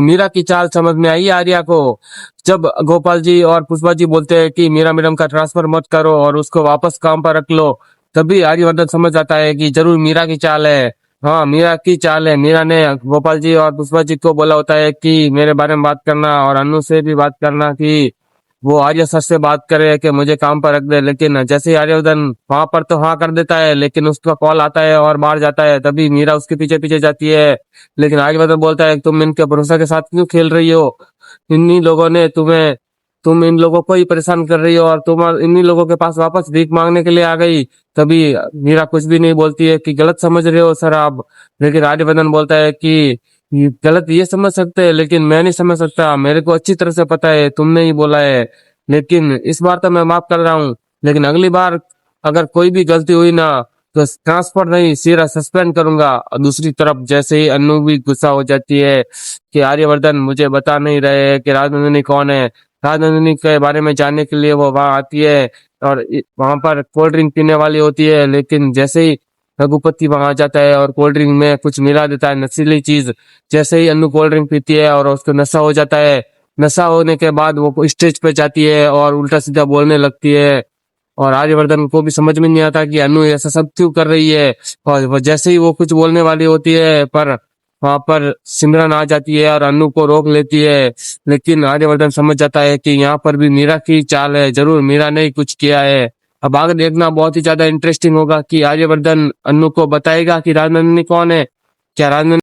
मीरा की चाल समझ में आई आर्या को। जब गोपाल जी और पुष्पा जी बोलते हैं कि मीरा मैडम का ट्रांसफर मत करो और उसको वापस काम पर रख लो, तभी आर्यवर्धन समझ आता है कि जरूर मीरा की चाल है। हाँ, मीरा की चाल है। मीरा ने गोपाल जी और पुष्पा जी को बोला होता है कि मेरे बारे में बात करना और अनु से भी बात करना कि वो आर्य सर से बात करे कि मुझे काम पर रख दे। लेकिन जैसे ही आर्यवर्धन वहां पर तो हाँ कर देता है, लेकिन उसका कॉल आता है और बाहर जाता है, तभी मीरा उसके पीछे पीछे जाती है। लेकिन आर्यवर्धन बोलता है तुम इनके भरोसा के साथ क्यों खेल रही हो? इन्हीं लोगों ने तुम्हें, तुम इन लोगों को ही परेशान कर रही हो और तुम इन्हीं लोगों के पास वापस भीख मांगने के लिए आ गई। तभी मीरा कुछ भी नहीं बोलती है कि गलत समझ रहे हो सर आप। लेकिन आर्यवर्धन बोलता है कि गलत ये समझ सकते हैं, लेकिन मैं नहीं समझ सकता, मेरे को अच्छी तरह से पता है, तुमने ही बोला है। लेकिन इस बार तो मैं माफ कर रहा हूँ, लेकिन अगली बार अगर कोई भी गलती हुई ना तो ट्रांसफर नहीं, सीधा सस्पेंड करूंगा। और दूसरी तरफ जैसे ही अनु भी गुस्सा हो जाती है कि आर्यवर्धन मुझे बता नहीं रहे कि राजनंदिनी कौन है। राजनंदिनी के बारे में जानने के लिए वो वहां आती है और वहां पर कोल्ड ड्रिंक पीने वाली होती है। लेकिन जैसे ही रघुपति वहां जाता है और कोल्ड ड्रिंक में कुछ मिला देता है, नशीली चीज। जैसे ही अनु कोल्ड ड्रिंक पीती है और उसको नशा हो जाता है, नशा होने के बाद वो स्टेज पे जाती है और उल्टा सीधा बोलने लगती है। और आर्यवर्धन को भी समझ में नहीं आता कि अनु ऐसा सब क्यों कर रही है। और वो जैसे ही वो कुछ बोलने वाली होती है, पर वहां पर सिमरन आ जाती है और अनु को रोक लेती है। लेकिन आर्यवर्धन समझ जाता है कि यहाँ पर भी मीरा की चाल है, जरूर मीरा ने ही कुछ किया है। अब आगे देखना बहुत ही ज्यादा इंटरेस्टिंग होगा कि आर्यवर्धन अनु को बताएगा कि राजनंदिनी कौन है। क्या राजनंदिनी